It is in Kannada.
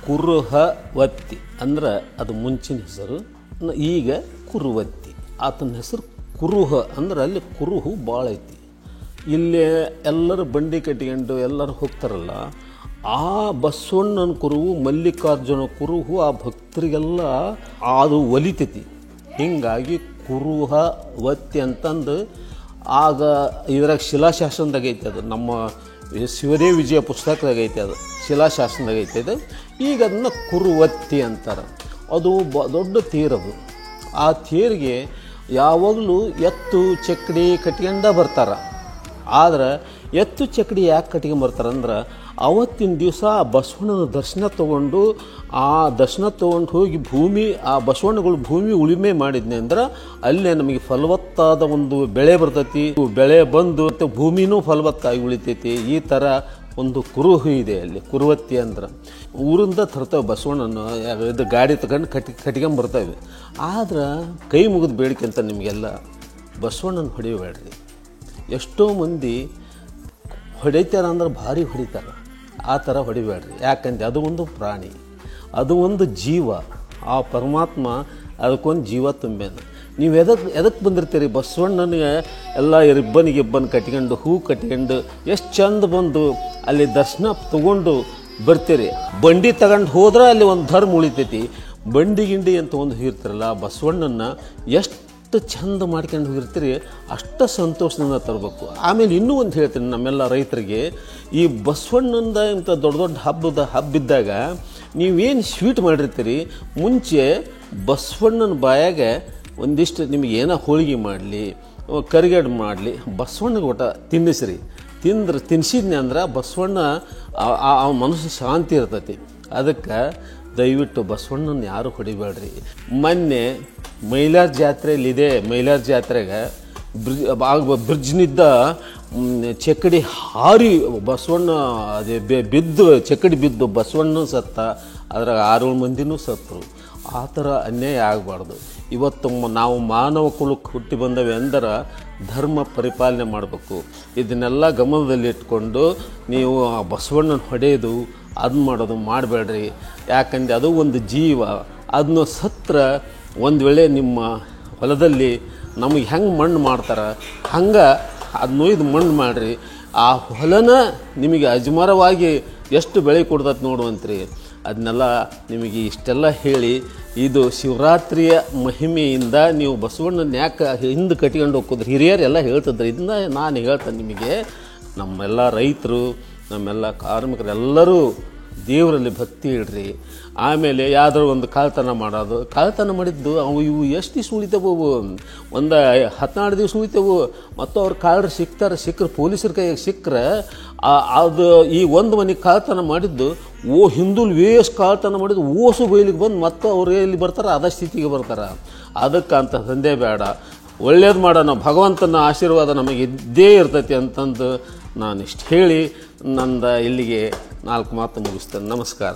ಕುರುಹವತ್ತಿ ಅಂದ್ರೆ ಅದು ಮುಂಚಿನ ಹೆಸರು, ಈಗ ಕುರುವತ್ತಿ. ಆತನ ಹೆಸರು ಕುರುಹ ಅಂದ್ರೆ ಅಲ್ಲಿ ಕುರುಹು ಭಾಳ ಐತಿ. ಇಲ್ಲಿ ಎಲ್ಲರೂ ಬಂಡಿ ಕಟ್ಕೊಂಡು ಎಲ್ಲರೂ ಹೋಗ್ತಾರಲ್ಲ, ಆ ಬಸವಣ್ಣನ ಕುರುಹು ಮಲ್ಲಿಕಾರ್ಜುನ ಕುರುಹು ಆ ಭಕ್ತರಿಗೆಲ್ಲ ಅದು ಒಲಿತೈತಿ. ಹೀಗಾಗಿ ಕುರುಹವತ್ತಿ ಅಂತಂದು ಆಗ ಇದ್ರಾಗ ಶಿಲಾಶಾಸನದಾಗ ಐತೆ. ಅದು ನಮ್ಮ ಶಿವದೇವ ವಿಜಯ ಪುಸ್ತಕದಾಗ ಐತೆ, ಅದು ಶಿಲಾಶಾಸನದಾಗ ಐತೆ. ಅದು ಈಗ ಅದನ್ನು ಕುರುವತ್ತಿ ಅಂತಾರೆ. ಅದು ದೊಡ್ಡ ತೇರದು. ಆ ತೇರಿಗೆ ಯಾವಾಗಲೂ ಎತ್ತು ಚಕ್ಕಡಿ ಕಟ್ಕೊಂಡ ಬರ್ತಾರೆ. ಆದ್ರೆ ಎತ್ತು ಚಕ್ಕಡಿ ಯಾಕೆ ಕಟ್ಕೊಂಬರ್ತಾರಂದ್ರೆ ಅವತ್ತಿನ ದಿವಸ ಆ ಬಸವಣ್ಣನ ದರ್ಶನ ತೊಗೊಂಡು ಹೋಗಿ ಭೂಮಿ ಆ ಬಸವಣ್ಣಗಳು ಭೂಮಿ ಉಳುಮೆ ಮಾಡಿದ್ನಿ ಅಂದ್ರೆ ಅಲ್ಲೇ ನಮಗೆ ಫಲವತ್ತಾದ ಒಂದು ಬೆಳೆ ಬರ್ತೈತಿ. ಬೆಳೆ ಬಂದು ಭೂಮಿನೂ ಫಲವತ್ತಾಗಿ ಉಳಿತೈತಿ. ಈ ಥರ ಒಂದು ಕುರುಹು ಇದೆ ಅಲ್ಲಿ. ಕುರುವತ್ತಿ ಅಂದ್ರೆ ಊರಿಂದ ತರ್ತವೆ ಬಸವಣ್ಣನ, ಇದು ಗಾಡಿ ತಗೊಂಡು ಕಟ್ಕೊಂಬರ್ತವೆ. ಆದ್ರೆ ಕೈ ಮುಗಿದು ಬೇಡಿಕೆ ಅಂತ ನಿಮಗೆಲ್ಲ ಬಸವಣ್ಣನ ಹೊಡಿಬೇಡ್ರಿ. ಎಷ್ಟೋ ಮಂದಿ ಹೊಡಿತಾರ ಅಂದ್ರೆ ಭಾರಿ ಹೊಡಿತಾರೆ. ಆ ಥರ ಹೊಡಿಬೇಡ್ರಿ. ಯಾಕಂದ್ರೆ ಅದು ಒಂದು ಪ್ರಾಣಿ, ಅದು ಒಂದು ಜೀವ. ಆ ಪರಮಾತ್ಮ ಅದಕ್ಕೊಂದು ಜೀವ ತುಂಬೇನ. ನೀವು ಎದಕ್ಕೆ ಬಂದಿರ್ತೀರಿ? ಬಸವಣ್ಣನಿಗೆ ಎಲ್ಲ ರಿಬ್ಬನಿಗೆ ಕಟ್ಕೊಂಡು ಹೂ ಕಟ್ಕೊಂಡು ಎಷ್ಟು ಚಂದ ಬಂದು ಅಲ್ಲಿ ದರ್ಶನ ತಗೊಂಡು ಬರ್ತೀರಿ. ಬಂಡಿ ತಗೊಂಡು ಹೋದ್ರೆ ಅಲ್ಲಿ ಒಂದು ಧರ್ಮ ಉಳಿತೈತಿ. ಬಂಡಿ ಗಿಂಡಿ ಅಂತ ಒಂದು ಹೋಗಿರ್ತಾರಲ್ಲ, ಬಸವಣ್ಣನ ಎಷ್ಟು ಚಂದ ಮಾಡ್ಕೊಂಡು ಹೋಗಿರ್ತೀರಿ, ಅಷ್ಟು ಸಂತೋಷದಿಂದ ತರಬೇಕು. ಆಮೇಲೆ ಇನ್ನೂ ಒಂದು ಹೇಳ್ತೀನಿ ನಮ್ಮೆಲ್ಲ ರೈತರಿಗೆ, ಈ ಬಸವಣ್ಣಂದ ಇಂಥ ದೊಡ್ಡ ದೊಡ್ಡ ಹಬ್ಬಿದ್ದಾಗ ನೀವೇನು ಸ್ವೀಟ್ ಮಾಡಿರ್ತೀರಿ, ಮುಂಚೆ ಬಸವಣ್ಣನ ಬಾಯಾಗೆ ಒಂದಿಷ್ಟು ನಿಮಗೆ ಏನೋ ಹೋಳಿಗೆ ಮಾಡಲಿ, ಕರಿಗಡ್ಬು ಮಾಡಲಿ, ಬಸವಣ್ಣಗೆ ಒಟ್ಟು ತಿನ್ನಿಸ್ರಿ. ತಿನ್ನಿಸಿದ್ನಿ ಅಂದ್ರೆ ಬಸವಣ್ಣ ಆ ಮನಸ್ಸು ಶಾಂತಿ ಇರ್ತೈತಿ. ಅದಕ್ಕೆ ದಯವಿಟ್ಟು ಬಸವಣ್ಣನ ಯಾರು ಹೊಡಿಬೇಡ್ರಿ. ಮೊನ್ನೆ ಮೈಲಾರ ಜಾತ್ರೆಯಲ್ಲಿದೆ. ಮೈಲಾರ ಜಾತ್ರೆಗೆ ಬ್ರಿಡ್ಜ್ನಿದ್ದ ಚಕ್ಕಡಿ ಹಾರಿ ಬಸವಣ್ಣ ಬಿದ್ದು ಚಕ್ಕಡಿ ಬಿದ್ದು ಬಸವಣ್ಣ ಸತ್ತ. ಅದ್ರಾಗ 6-7 ಮಂದಿನೂ ಸತ್ತರು. ಆ ಥರ ಅನ್ಯಾಯ ಆಗಬಾರ್ದು. ಇವತ್ತು ನಾವು ಮಾನವ ಕುಲಕ್ಕೆ ಹುಟ್ಟಿ ಬಂದವೆ ಅಂದ್ರೆ ಧರ್ಮ ಪರಿಪಾಲನೆ ಮಾಡಬೇಕು. ಇದನ್ನೆಲ್ಲ ಗಮನದಲ್ಲಿಟ್ಕೊಂಡು ನೀವು ಬಸವಣ್ಣನ ಹೊಡೆಯೋದು ಅದನ್ನ ಮಾಡೋದು ಮಾಡಬೇಡ್ರಿ. ಯಾಕಂದರೆ ಅದು ಒಂದು ಜೀವ. ಅದನ್ನು ಸತ್ರ ಒಂದು ವೇಳೆ ನಿಮ್ಮ ಹೊಲದಲ್ಲಿ ನಮಗೆ ಹೆಂಗೆ ಮಣ್ಣು ಮಾಡ್ತಾರೆ ಹಂಗೆ ಅದನ್ನು ಇದು ಮಣ್ಣು ಮಾಡಿರಿ. ಆ ಹೊಲನ ನಿಮಗೆ ಅಜಮಾರವಾಗಿ ಎಷ್ಟು ಬೆಳೆ ಕೊಡ್ತದೆ ನೋಡುವಂತ್ರಿ. ಅದನ್ನೆಲ್ಲ ನಿಮಗೆ ಇಷ್ಟೆಲ್ಲ ಹೇಳಿ, ಇದು ಶಿವರಾತ್ರಿಯ ಮಹಿಮೆಯಿಂದ ನೀವು ಬಸವಣ್ಣನ ಯಾಕೆ ಹಿಂದೆ ಕಟ್ಕೊಂಡು ಹೋಗೋದ್ರಿ ಹಿರಿಯರೆಲ್ಲ ಹೇಳ್ತಿದ್ರು. ಇದನ್ನ ನಾನು ಹೇಳ್ತೇನೆ ನಿಮಗೆ. ನಮ್ಮೆಲ್ಲ ರೈತರು, ನಮ್ಮೆಲ್ಲ ಕಾರ್ಮಿಕರೆಲ್ಲರೂ ದೇವರಲ್ಲಿ ಭಕ್ತಿ ಇಡ್ರಿ. ಆಮೇಲೆ ಯಾವ್ದಾರು ಒಂದು ಕಾಳ್ತನ ಮಾಡಿದ್ದು ಇವು ಎಷ್ಟು ದಿವ್ಸ ಉಳಿತವು? ಒಂದು 14 ದಿವ್ಸ ಉಳಿತವು. ಮತ್ತು ಅವ್ರು ಕಾಳರು ಸಿಕ್ಕರೆ ಪೊಲೀಸರ ಕೈಯಾಗ ಸಿಕ್ಕರೆ ಅದು ಈ ಒಂದು ಮನೆಗೆ ಕಾಳ್ತನ ಮಾಡಿದ್ದು ಹಿಂದೂಲ್ ವೇಸ್ ಕಾಳ್ತನ ಮಾಡಿದ್ದು ಓಸು ಬೈಲಿಗೆ ಬಂದು ಮತ್ತು ಅವ್ರು ಎಲ್ಲಿ ಬರ್ತಾರೆ ಅದ ಸ್ಥಿತಿಗೆ ಬರ್ತಾರೆ. ಅದಕ್ಕೆ ಅಂತ ಸಂದೇ ಬೇಡ, ಒಳ್ಳೇದು ಮಾಡೋಣ. ಭಗವಂತನ ಆಶೀರ್ವಾದ ನಮಗೆ ಇದ್ದೇ ಇರ್ತೈತಿ ಅಂತಂದು ನಾನು ಇಷ್ಟು ಹೇಳಿ ನಂದು ಇಲ್ಲಿಗೆ 4 ಮಾತು ಮುಗಿಸ್ತೇನೆ. ನಮಸ್ಕಾರ.